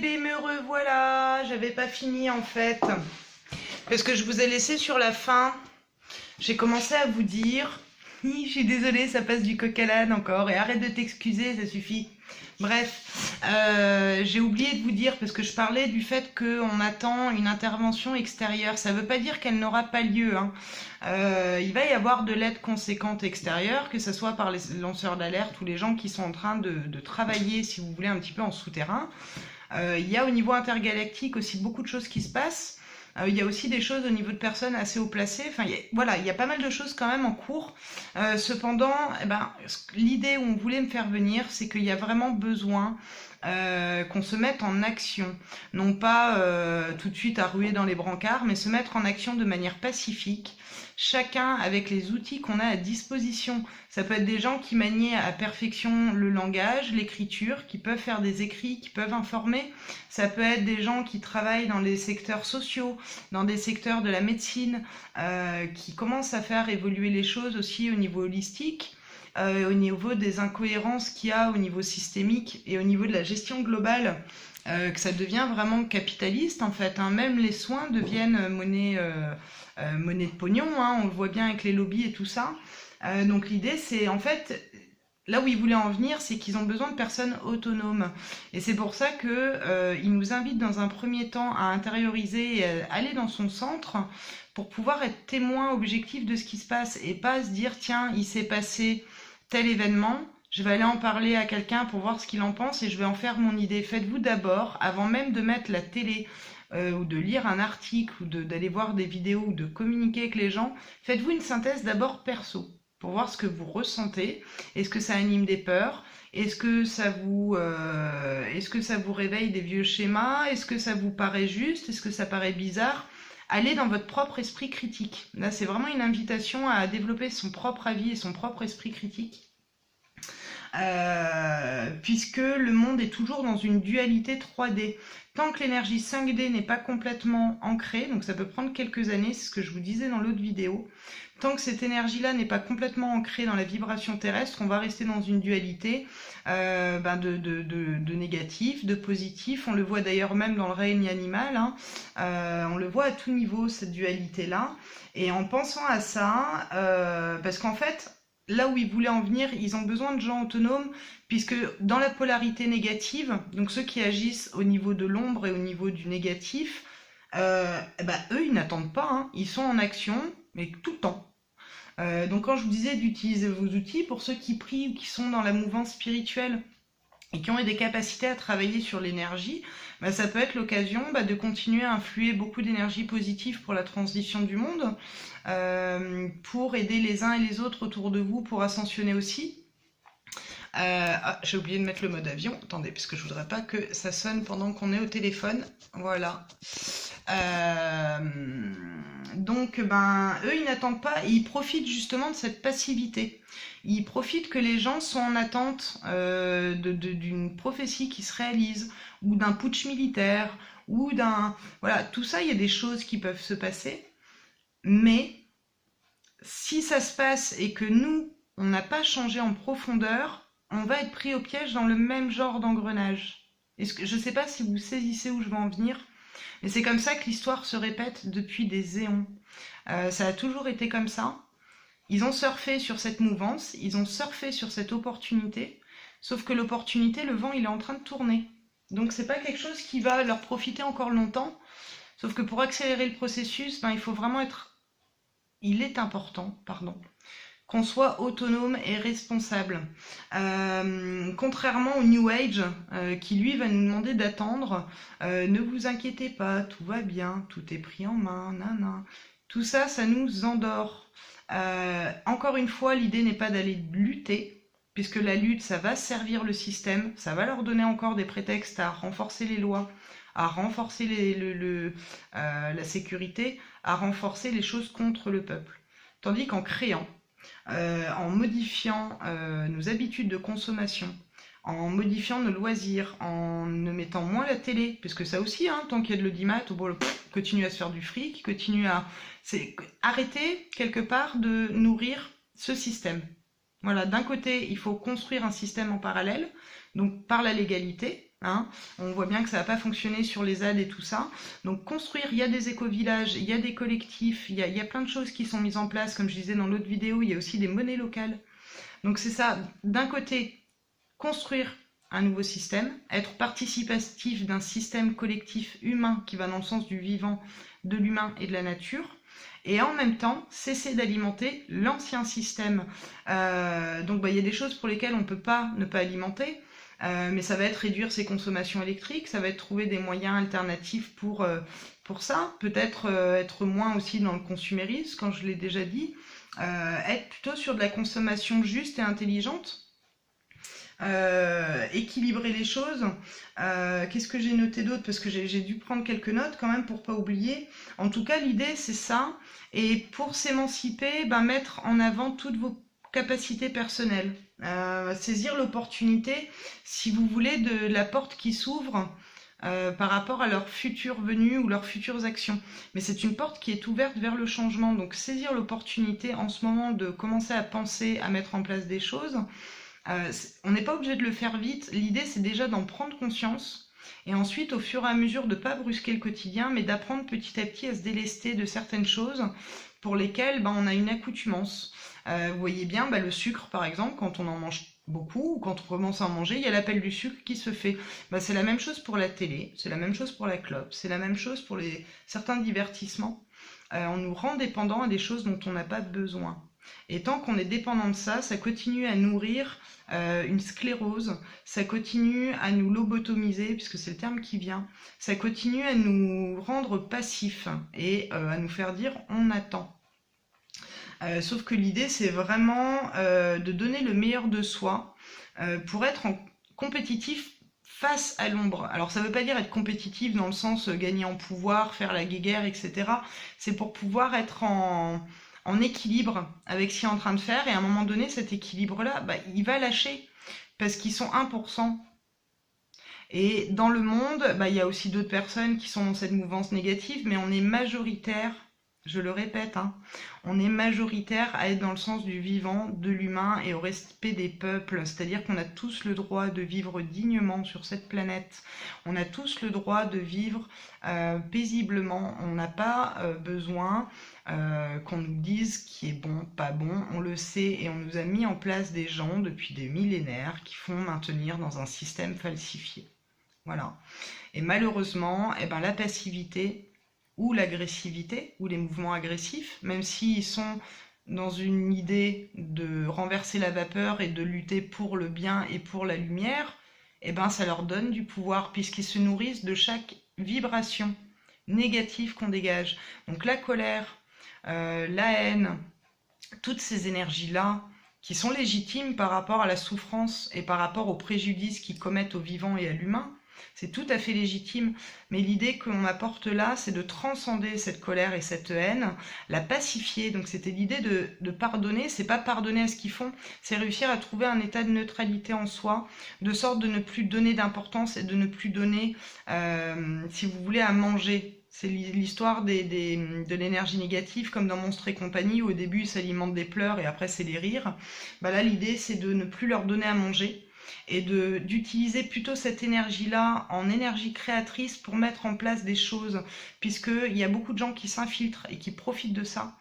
bébés, me revoilà. J'avais pas fini en fait. Parce que je vous ai laissé sur la fin. J'ai commencé à vous dire... Je suis désolée, ça passe du coq à l'âne encore. Et arrête de t'excuser, ça suffit. Bref, j'ai oublié de vous dire, parce que je parlais du fait qu'on attend une intervention extérieure. Ça veut pas dire qu'elle n'aura pas lieu, hein. Il va y avoir de l'aide conséquente extérieure, que ce soit par les lanceurs d'alerte ou les gens qui sont en train de travailler, si vous voulez, un petit peu en souterrain. Il y a au niveau intergalactique aussi beaucoup de choses qui se passent. Il y a aussi des choses au niveau de personnes assez haut placées. Enfin, voilà, il y a pas mal de choses quand même en cours. Cependant, l'idée où on voulait me faire venir, c'est qu'il y a vraiment besoin qu'on se mette en action. Non pas tout de suite à ruer dans les brancards, mais se mettre en action de manière pacifique, chacun avec les outils qu'on a à disposition. Ça peut être des gens qui manient à perfection le langage, l'écriture, qui peuvent faire des écrits, qui peuvent informer. Ça peut être des gens qui travaillent dans les secteurs sociaux, dans des secteurs de la médecine, qui commencent à faire évoluer les choses aussi au niveau holistique, au niveau des incohérences qu'il y a au niveau systémique et au niveau de la gestion globale, que ça devient vraiment capitaliste en fait, hein. Même les soins deviennent monnaie de pognon, hein. On le voit bien avec les lobbies et tout ça. Donc l'idée c'est en fait... Là où ils voulaient en venir, c'est qu'ils ont besoin de personnes autonomes. Et c'est pour ça qu'ils nous invitent dans un premier temps à intérioriser et à aller dans son centre pour pouvoir être témoin objectif de ce qui se passe et pas se dire tiens, il s'est passé tel événement, je vais aller en parler à quelqu'un pour voir ce qu'il en pense et je vais en faire mon idée. Faites-vous d'abord, avant même de mettre la télé ou de lire un article ou d'aller voir des vidéos ou de communiquer avec les gens, faites-vous une synthèse d'abord perso, pour voir ce que vous ressentez. Est-ce que ça anime des peurs? Est-ce que ça vous réveille des vieux schémas? Est-ce que ça vous paraît juste? Est-ce que ça paraît bizarre? Allez dans votre propre esprit critique. Là, c'est vraiment une invitation à développer son propre avis et son propre esprit critique. Puisque le monde est toujours dans une dualité 3D. Tant que l'énergie 5D n'est pas complètement ancrée, donc ça peut prendre quelques années, c'est ce que je vous disais dans l'autre vidéo, tant que cette énergie-là n'est pas complètement ancrée dans la vibration terrestre, on va rester dans une dualité de négatif, de positif. On le voit d'ailleurs même dans le règne animal, hein. On le voit à tout niveau, cette dualité-là. Et en pensant à ça, parce qu'en fait, là où ils voulaient en venir, ils ont besoin de gens autonomes, puisque dans la polarité négative, donc ceux qui agissent au niveau de l'ombre et au niveau du négatif, eux, ils n'attendent pas, hein. Ils sont en action, mais tout le temps. Donc quand je vous disais d'utiliser vos outils, pour ceux qui prient ou qui sont dans la mouvance spirituelle et qui ont des capacités à travailler sur l'énergie, ça peut être l'occasion de continuer à influer beaucoup d'énergie positive pour la transition du monde, pour aider les uns et les autres autour de vous pour ascensionner aussi. J'ai oublié de mettre le mode avion, attendez, parce que je voudrais pas que ça sonne pendant qu'on est au téléphone, voilà. Donc, eux, ils n'attendent pas, ils profitent justement de cette passivité. Ils profitent que les gens sont en attente d'une prophétie qui se réalise, ou d'un putsch militaire, ou d'un... Voilà, tout ça, il y a des choses qui peuvent se passer, mais si ça se passe et que nous, on n'a pas changé en profondeur, on va être pris au piège dans le même genre d'engrenage. Je ne sais pas si vous saisissez où je veux en venir, mais c'est comme ça que l'histoire se répète depuis des éons. Ça a toujours été comme ça. Ils ont surfé sur cette mouvance, ils ont surfé sur cette opportunité, sauf que l'opportunité, le vent, il est en train de tourner. Donc c'est pas quelque chose qui va leur profiter encore longtemps, sauf que pour accélérer le processus, il faut vraiment être... Il est important, qu'on soit autonome et responsable. Contrairement au New Age, qui lui va nous demander d'attendre, ne vous inquiétez pas, tout va bien, tout est pris en main, nanana. Tout ça, ça nous endort. Encore une fois, l'idée n'est pas d'aller lutter, puisque la lutte, ça va servir le système, ça va leur donner encore des prétextes à renforcer les lois, à renforcer la sécurité, à renforcer les choses contre le peuple. Tandis qu'en créant, en modifiant nos habitudes de consommation, en modifiant nos loisirs, en ne mettant moins la télé, parce que ça aussi, hein, tant qu'il y a de l'audimat, continue à se faire du fric, arrêter quelque part de nourrir ce système. Voilà, d'un côté, il faut construire un système en parallèle, donc par la légalité, Hein, on voit bien que ça va pas fonctionner sur les ZAD et tout ça. Donc construire, il y a des éco-villages, il y a des collectifs, il y a plein de choses qui sont mises en place. Comme je disais dans l'autre vidéo, il y a aussi des monnaies locales. Donc c'est ça, d'un côté, construire un nouveau système, être participatif d'un système collectif humain qui va dans le sens du vivant, de l'humain et de la nature, et en même temps cesser d'alimenter l'ancien système. Donc il y a des choses pour lesquelles on ne peut pas ne pas alimenter, mais ça va être réduire ses consommations électriques, ça va être trouver des moyens alternatifs pour ça, peut-être être moins aussi dans le consumérisme, quand je l'ai déjà dit, être plutôt sur de la consommation juste et intelligente. Équilibrer les choses. Qu'est-ce que j'ai noté d'autre? Parce que j'ai dû prendre quelques notes quand même pour pas oublier. En tout cas, l'idée, c'est ça. Et pour s'émanciper, mettre en avant toutes vos capacités personnelles. Saisir l'opportunité, si vous voulez, de la porte qui s'ouvre par rapport à leurs futures venues ou leurs futures actions. Mais c'est une porte qui est ouverte vers le changement. Donc saisir l'opportunité en ce moment de commencer à penser, à mettre en place des choses. On n'est pas obligé de le faire vite, l'idée c'est déjà d'en prendre conscience et ensuite au fur et à mesure de ne pas brusquer le quotidien mais d'apprendre petit à petit à se délester de certaines choses pour lesquelles on a une accoutumance. Vous voyez bien le sucre par exemple, quand on en mange beaucoup ou quand on commence à en manger, il y a l'appel du sucre qui se fait. C'est la même chose pour la télé, c'est la même chose pour la clope, c'est la même chose pour certains divertissements. On nous rend dépendants à des choses dont on n'a pas besoin. Et tant qu'on est dépendant de ça, ça continue à nourrir une sclérose, ça continue à nous lobotomiser, puisque c'est le terme qui vient, ça continue à nous rendre passifs et à nous faire dire on attend. Sauf que l'idée c'est vraiment de donner le meilleur de soi pour être compétitif face à l'ombre. Alors ça veut pas dire être compétitif dans le sens gagner en pouvoir, faire la guéguerre, etc. C'est pour pouvoir être en équilibre avec ce qu'il est en train de faire, et à un moment donné, cet équilibre-là, il va lâcher, parce qu'ils sont 1%. Et dans le monde, il y a aussi d'autres personnes qui sont dans cette mouvance négative, mais on est majoritaire, je le répète, on est majoritaire à être dans le sens du vivant, de l'humain et au respect des peuples, c'est-à-dire qu'on a tous le droit de vivre dignement sur cette planète, on a tous le droit de vivre paisiblement, on n'a pas besoin qu'on nous dise ce qui est bon, pas bon, on le sait et on nous a mis en place des gens depuis des millénaires qui font maintenir dans un système falsifié. Voilà. Et malheureusement, la passivité ou l'agressivité, ou les mouvements agressifs, même s'ils sont dans une idée de renverser la vapeur et de lutter pour le bien et pour la lumière, ça leur donne du pouvoir, puisqu'ils se nourrissent de chaque vibration négative qu'on dégage. Donc la colère, la haine, toutes ces énergies-là, qui sont légitimes par rapport à la souffrance et par rapport aux préjudices qu'ils commettent au vivant et à l'humain, c'est tout à fait légitime, mais l'idée qu'on m'apporte là, c'est de transcender cette colère et cette haine, la pacifier. Donc c'était l'idée de pardonner, c'est pas pardonner à ce qu'ils font, c'est réussir à trouver un état de neutralité en soi, de sorte de ne plus donner d'importance et de ne plus donner, si vous voulez, à manger. C'est l'histoire de l'énergie négative, comme dans Monstres et compagnie, où au début ils s'alimentent des pleurs et après c'est les rires. Là l'idée c'est de ne plus leur donner à manger, et d'utiliser plutôt cette énergie-là en énergie créatrice pour mettre en place des choses, puisqu'il y a beaucoup de gens qui s'infiltrent et qui profitent de ça,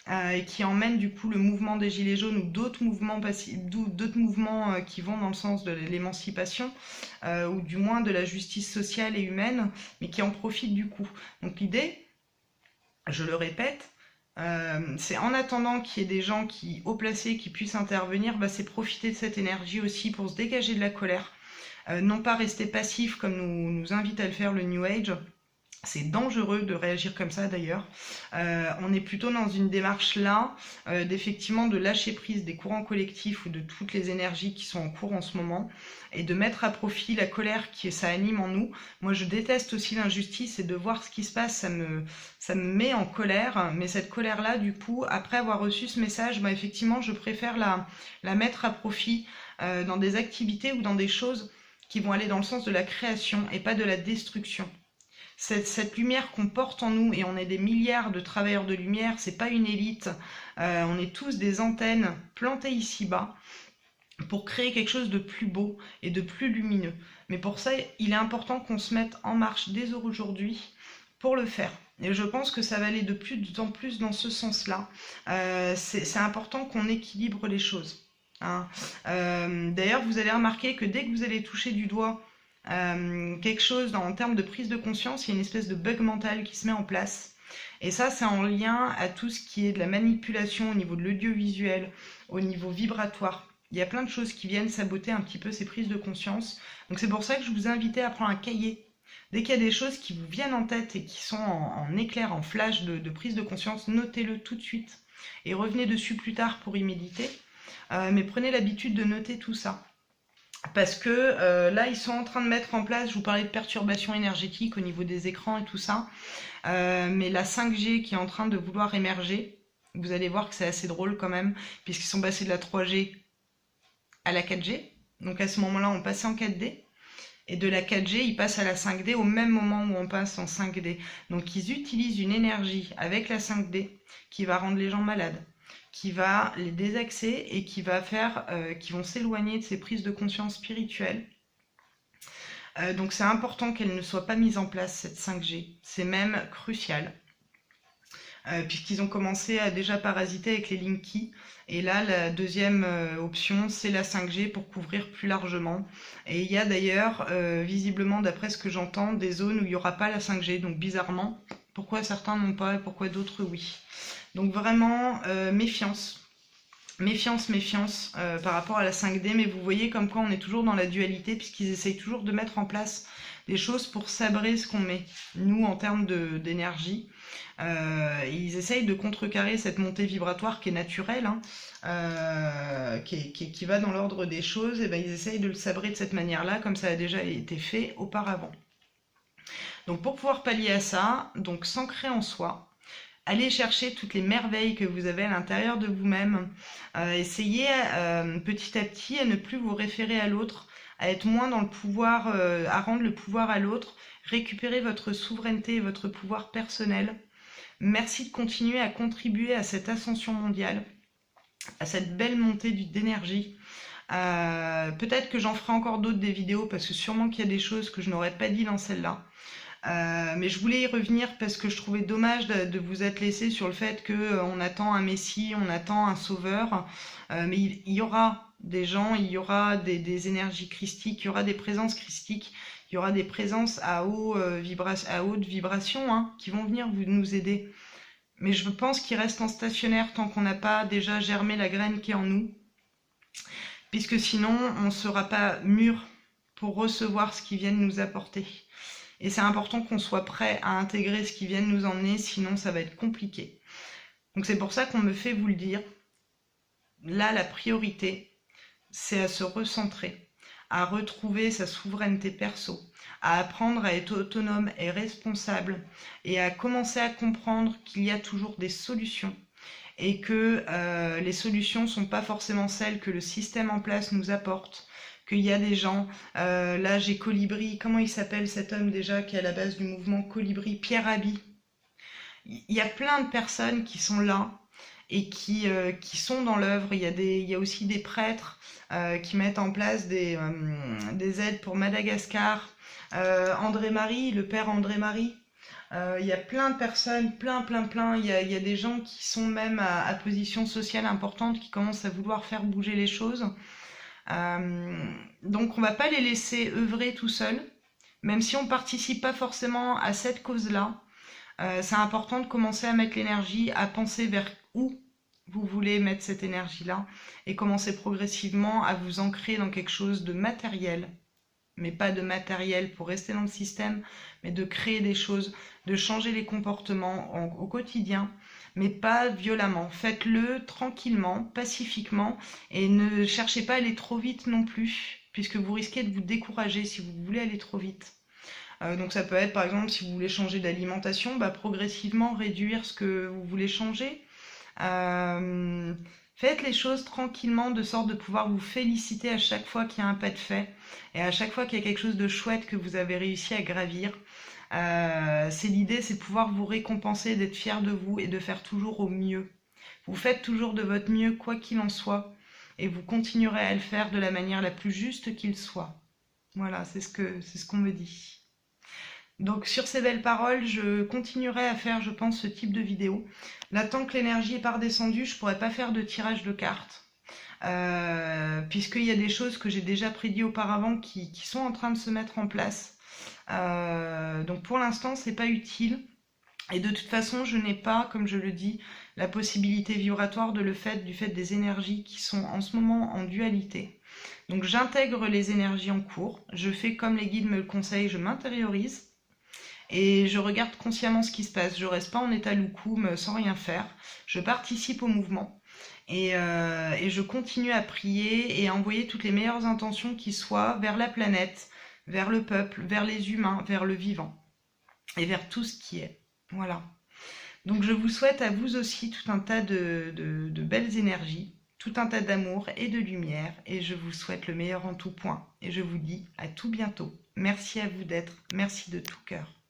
et qui emmènent du coup le mouvement des Gilets jaunes ou d'autres mouvements, qui vont dans le sens de l'émancipation, ou du moins de la justice sociale et humaine, mais qui en profitent du coup. Donc l'idée, je le répète, c'est en attendant qu'il y ait des gens haut placés qui puissent intervenir, c'est profiter de cette énergie aussi pour se dégager de la colère, non pas rester passif comme nous invite à le faire le New Age. C'est dangereux de réagir comme ça d'ailleurs. On est plutôt dans une démarche là, d'effectivement de lâcher prise des courants collectifs ou de toutes les énergies qui sont en cours en ce moment, et de mettre à profit la colère ça anime en nous. Moi je déteste aussi l'injustice, et de voir ce qui se passe, ça me met en colère, mais cette colère là du coup, après avoir reçu ce message, effectivement je préfère la mettre à profit dans des activités ou dans des choses qui vont aller dans le sens de la création et pas de la destruction. Cette lumière qu'on porte en nous, et on est des milliards de travailleurs de lumière, c'est pas une élite, on est tous des antennes plantées ici-bas pour créer quelque chose de plus beau et de plus lumineux. Mais pour ça, il est important qu'on se mette en marche dès aujourd'hui pour le faire. Et je pense que ça va aller de plus en plus dans ce sens-là. C'est important qu'on équilibre les choses. Hein. D'ailleurs, vous allez remarquer que dès que vous allez toucher du doigt quelque chose en termes de prise de conscience, il y a une espèce de bug mental qui se met en place. Et ça, c'est en lien à tout ce qui est de la manipulation au niveau de l'audiovisuel, au niveau vibratoire. Il y a plein de choses qui viennent saboter un petit peu ces prises de conscience. Donc c'est pour ça que je vous invitais à prendre un cahier. Dès qu'il y a des choses qui vous viennent en tête et qui sont en éclair, en flash de prise de conscience, notez-le tout de suite. Et revenez dessus plus tard pour y méditer. Mais prenez l'habitude de noter tout ça. Parce que là, ils sont en train de mettre en place, je vous parlais de perturbations énergétiques au niveau des écrans et tout ça, mais la 5G qui est en train de vouloir émerger, vous allez voir que c'est assez drôle quand même, puisqu'ils sont passés de la 3G à la 4G. Donc à ce moment-là, on passait en 4D. Et de la 4G, ils passent à la 5D au même moment où on passe en 5D. Donc ils utilisent une énergie avec la 5D qui va rendre les gens malades, qui va les désaxer et qui va faire, qui vont s'éloigner de ces prises de conscience spirituelles. Donc c'est important qu'elle ne soit pas mise en place, cette 5G. C'est même crucial. Puisqu'ils ont commencé à déjà parasiter avec les Linky. Et là, la deuxième option, c'est la 5G pour couvrir plus largement. Et il y a d'ailleurs, visiblement, d'après ce que j'entends, des zones où il n'y aura pas la 5G. Donc bizarrement, pourquoi certains n'ont pas et pourquoi d'autres oui. Donc vraiment, méfiance. Méfiance par rapport à la 5D. Mais vous voyez comme quoi on est toujours dans la dualité, puisqu'ils essayent toujours de mettre en place des choses pour sabrer ce qu'on met, nous, en termes d'énergie. Ils essayent de contrecarrer cette montée vibratoire qui est naturelle, hein, qui va dans l'ordre des choses, et ben, ils essayent de le sabrer de cette manière-là, comme ça a déjà été fait auparavant. Donc pour pouvoir pallier à ça, donc s'ancrer en soi, allez chercher toutes les merveilles que vous avez à l'intérieur de vous-même, essayez petit à petit à ne plus vous référer à l'autre, à être moins dans le pouvoir, à rendre le pouvoir à l'autre, récupérer votre souveraineté et votre pouvoir personnel. Merci de continuer à contribuer à cette ascension mondiale, à cette belle montée d'énergie. Peut-être que j'en ferai encore d'autres des vidéos, parce que sûrement qu'il y a des choses que je n'aurais pas dit dans celle-là. Mais je voulais y revenir parce que je trouvais dommage de vous être laissé sur le fait qu'on attend un messie, on attend un sauveur. Mais il y aura des gens, il y aura des énergies christiques, il y aura des présences christiques, il y aura des présences à haute vibration, hein, qui vont venir nous aider. Mais je pense qu'ils restent en stationnaire tant qu'on n'a pas déjà germé la graine qui est en nous. Puisque sinon, on ne sera pas mûr pour recevoir ce qu'ils viennent nous apporter. Et c'est important qu'on soit prêt à intégrer ce qu'ils viennent nous emmener, sinon ça va être compliqué. Donc c'est pour ça qu'on me fait vous le dire. Là, la priorité, c'est à se recentrer, à retrouver sa souveraineté perso, à apprendre à être autonome et responsable, et à commencer à comprendre qu'il y a toujours des solutions, et que les solutions ne sont pas forcément celles que le système en place nous apporte, qu'il y a des gens, là j'ai Colibri, comment il s'appelle cet homme déjà qui est à la base du mouvement Colibri, Pierre Rabhi. Il y a plein de personnes qui sont là et qui sont dans l'œuvre. Il y a aussi des prêtres qui mettent en place des aides pour Madagascar. André-Marie, le père André-Marie. Il y a plein de personnes, plein. Il y a des gens qui sont même à position sociale importante, qui commencent à vouloir faire bouger les choses. Donc on va pas les laisser œuvrer tout seuls, même si on participe pas forcément à cette cause-là. C'est important de commencer à mettre l'énergie, à penser vers où vous voulez mettre cette énergie-là, et commencer progressivement à vous ancrer dans quelque chose de matériel, mais pas de matériel pour rester dans le système, mais de créer des choses, de changer les comportements au quotidien, mais pas violemment. Faites-le tranquillement, pacifiquement, et ne cherchez pas à aller trop vite non plus, puisque vous risquez de vous décourager si vous voulez aller trop vite. Donc ça peut être, par exemple, si vous voulez changer d'alimentation, progressivement réduire ce que vous voulez changer. Faites les choses tranquillement, de sorte de pouvoir vous féliciter à chaque fois qu'il y a un pas de fait, et à chaque fois qu'il y a quelque chose de chouette que vous avez réussi à gravir. C'est l'idée, c'est de pouvoir vous récompenser, d'être fier de vous et de faire toujours au mieux. Vous faites toujours de votre mieux, quoi qu'il en soit. et vous continuerez à le faire de la manière la plus juste qu'il soit. Voilà, c'est ce qu'on me dit. Donc sur ces belles paroles, je continuerai à faire, je pense, ce type de vidéo. Là, tant que l'énergie n'est pas redescendue, je ne pourrais pas faire de tirage de cartes. Puisqu'il y a des choses que j'ai déjà prédit auparavant qui sont en train de se mettre en place. Donc pour l'instant, c'est pas utile. Et de toute façon, je n'ai pas, comme je le dis, la possibilité vibratoire du fait des énergies qui sont en ce moment en dualité. Donc j'intègre les énergies en cours, je fais comme les guides me le conseillent, je m'intériorise. Et je regarde consciemment ce qui se passe. Je reste pas en état loukoum sans rien faire. Je participe au mouvement et je continue à prier et à envoyer toutes les meilleures intentions qui soient vers la planète, vers le peuple, vers les humains, vers le vivant et vers tout ce qui est. Voilà. Donc je vous souhaite à vous aussi tout un tas de belles énergies, tout un tas d'amour et de lumière et je vous souhaite le meilleur en tout point. Et je vous dis à tout bientôt. Merci à vous d'être, merci de tout cœur.